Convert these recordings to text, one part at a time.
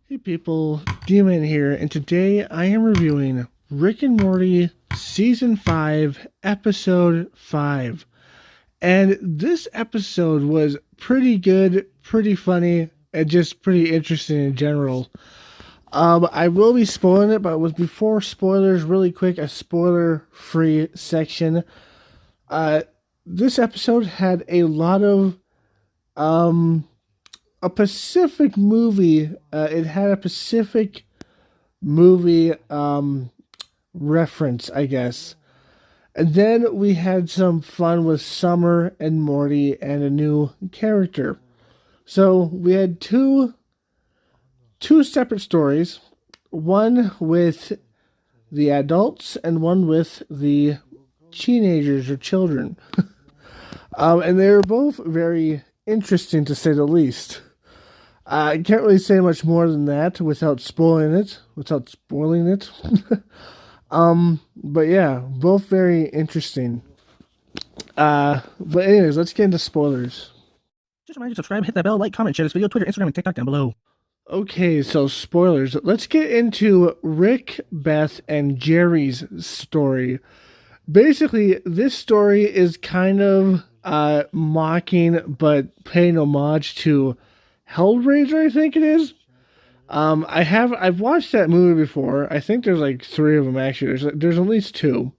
Hey people, Demon here, and today I am reviewing Rick and Morty Season 5, Episode 5. And this episode was pretty good, pretty funny, and just pretty interesting in general. I will be spoiling it, but before spoilers, really quick, a spoiler-free section. Uh, this episode had a lot of a Pacific movie. It had a Pacific movie reference, I guess. And then we had some fun with Summer and Morty and a new character. So we had two separate stories, one with the adults and one with the teenagers or children. And they were both very interesting, to say the least. I can't really say much more than that without spoiling it. But yeah, both very interesting. But anyways, let's get into spoilers. Just remind you to subscribe, hit that bell, like, comment, share this video, Twitter, Instagram, and TikTok down below. Okay, so spoilers. Let's get into Rick, Beth, and Jerry's story. Basically, this story is kind of mocking but paying homage to Hellraiser, I think it is. I've watched that movie before. I think there's like 3 of them actually. There's at least 2.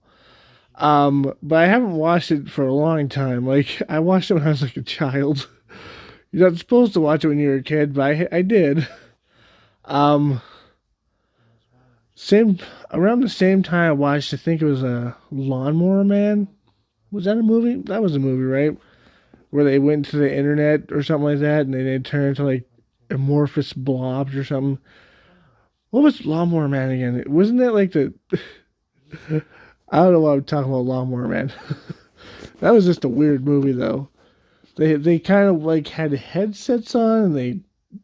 But I haven't watched it for a long time. Like, I watched it when I was like a child. You're not supposed to watch it when you're a kid, but I did. Around the same time I watched, I think it was a Lawnmower Man. Was that a movie? That was a movie, right? Where they went to the internet or something like that, and they turned into like amorphous blobs or something. What was Lawnmower Man again? Wasn't that like the... I don't know why I'm talking about Lawnmower Man. That was just a weird movie, though. They kind of like had headsets on, and they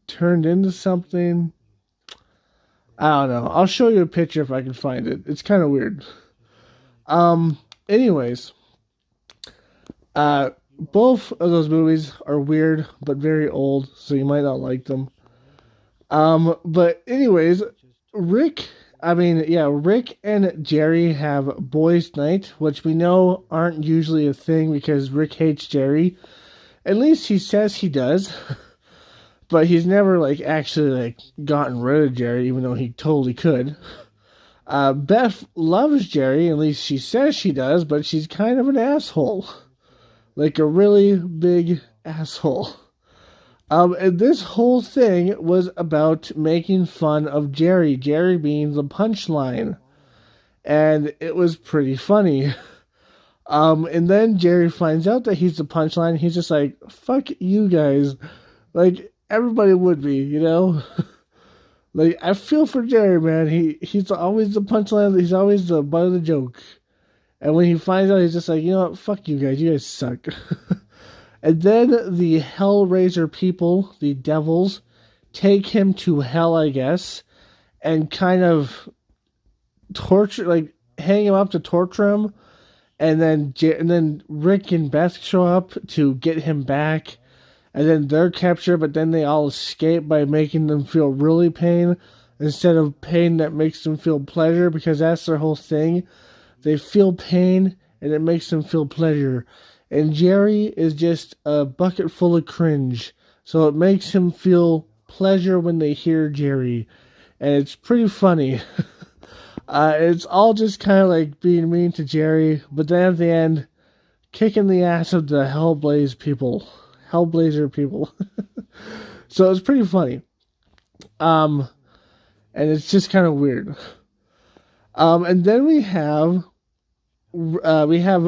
turned into something. I don't know. I'll show you a picture if I can find it. It's kind of weird. Anyways. Both of those movies are weird, but very old, so you might not like them. But anyways, Rick and Jerry have boys' night, which we know aren't usually a thing because Rick hates Jerry. At least he says he does. But he's never, like, actually, like, gotten rid of Jerry, even though he totally could. Beth loves Jerry, at least she says she does, but she's kind of an asshole. Like a really big asshole. And this whole thing was about making fun of Jerry being the punchline. And it was pretty funny. And then Jerry finds out that he's the punchline. He's just like, fuck you guys. Like, everybody would be, you know? Like, I feel for Jerry, man. He's always the punchline. He's always the butt of the joke. And when he finds out, he's just like, you know what? Fuck you guys. You guys suck. And then the Hellraiser people, the devils, take him to hell, I guess, and kind of torture, like, hang him up to torture him. And then Rick and Beth show up to get him back. And then they're captured, but then they all escape by making them feel really pain instead of pain that makes them feel pleasure, because that's their whole thing. They feel pain, and it makes them feel pleasure. And Jerry is just a bucket full of cringe. So it makes him feel pleasure when they hear Jerry. And it's pretty funny. It's all just kind of like being mean to Jerry. But then at the end, kicking the ass of the Hellblazer people. So it's pretty funny. And it's just kind of weird. And then we have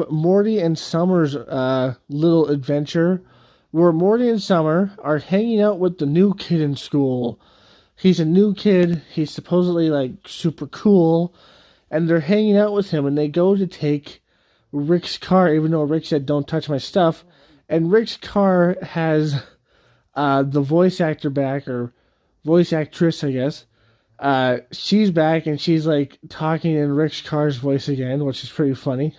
Morty and Summer's little adventure, where Morty and Summer are hanging out with the new kid in school. He's a new kid. He's supposedly like super cool, and they're hanging out with him. And they go to take Rick's car, even though Rick said, "Don't touch my stuff." And Rick's car has the voice actor back, or voice actress, I guess. She's back, and she's like talking in Rick's car's voice again, which is pretty funny.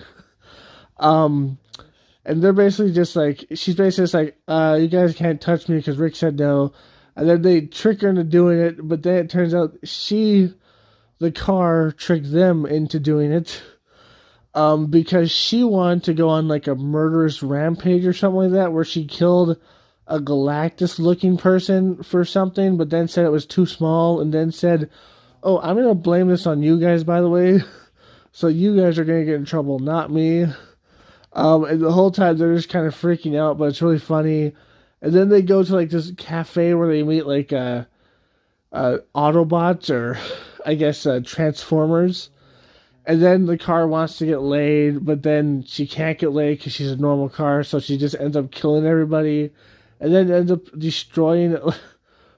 And they're basically just like, she's basically just like, you guys can't touch me because Rick said no. And then they trick her into doing it, but then it turns out the car, tricked them into doing it. Because she wanted to go on like a murderous rampage or something like that, where she killed a Galactus looking person for something, but then said it was too small, and then said, "Oh, I'm gonna blame this on you guys, by the way. So you guys are gonna get in trouble, not me." And the whole time they're just kind of freaking out, but it's really funny. And then they go to like this cafe where they meet like Autobots, or I guess Transformers. And then the car wants to get laid, but then she can't get laid because she's a normal car, so she just ends up killing everybody, and then ends up destroying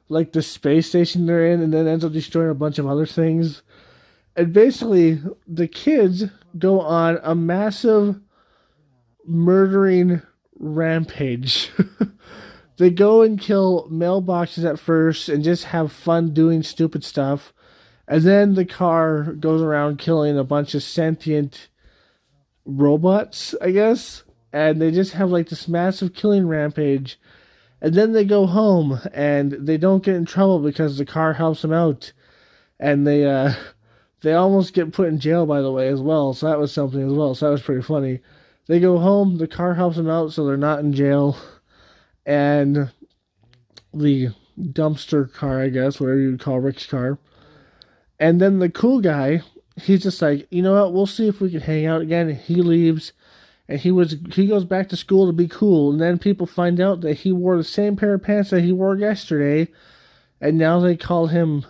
like the space station they're in, and then ends up destroying a bunch of other things. And basically, the kids go on a massive murdering rampage. They go and kill mailboxes at first and just have fun doing stupid stuff. And then the car goes around killing a bunch of sentient robots, I guess. And they just have like this massive killing rampage. And then they go home and they don't get in trouble because the car helps them out. And they almost get put in jail, by the way, as well. So that was something as well. So that was pretty funny. They go home, the car helps them out, so they're not in jail. And the dumpster car, I guess, whatever you call Rick's car. And then the cool guy, he's just like, you know what, we'll see if we can hang out again. And he leaves, and he goes back to school to be cool. And then people find out that he wore the same pair of pants that he wore yesterday. And now they call him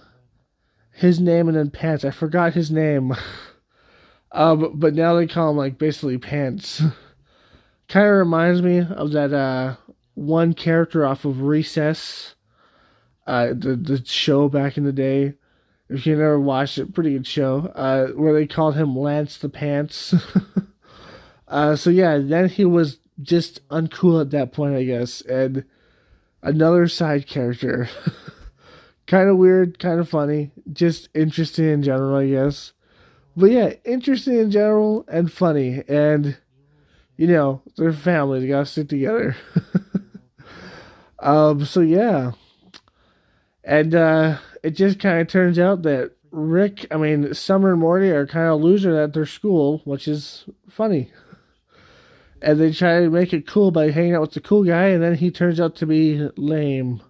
his name and then Pants. I forgot his name. But now they call him like basically Pants. Kind of reminds me of that one character off of Recess, the show back in the day. If you never watched it, pretty good show. Where they called him Lance the Pants. So yeah, then he was just uncool at that point, I guess. And another side character. Kind of weird, kind of funny. Just interesting in general, I guess. But yeah, interesting in general and funny. And, you know, they're family. They gotta stick together. So yeah. And it just kind of turns out that Summer and Morty are kind of losers at their school, which is funny. And they try to make it cool by hanging out with the cool guy, and then he turns out to be lame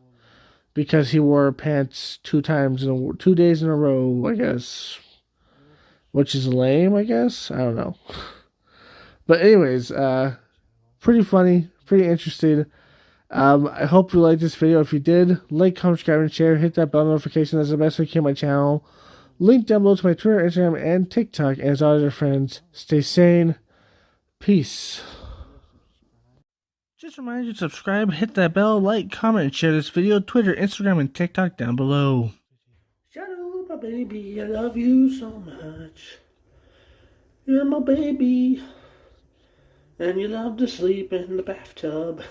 because he wore pants 2 days in a row, I guess. Which is lame, I guess. I don't know. But anyways, pretty funny, pretty interesting. I hope you liked this video. If you did, like, comment, subscribe, and share. Hit that bell notification. That's the best way to keep my channel. Link down below to my Twitter, Instagram, and TikTok. And as always, friends, stay sane. Peace. Just remind you to subscribe, hit that bell, like, comment, and share this video. Twitter, Instagram, and TikTok down below. Shadow, my baby, I love you so much. You're my baby. And you love to sleep in the bathtub.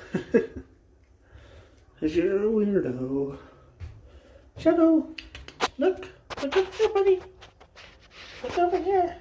'Cause you're a weirdo. Shadow, look. Look over here, buddy. Look over here.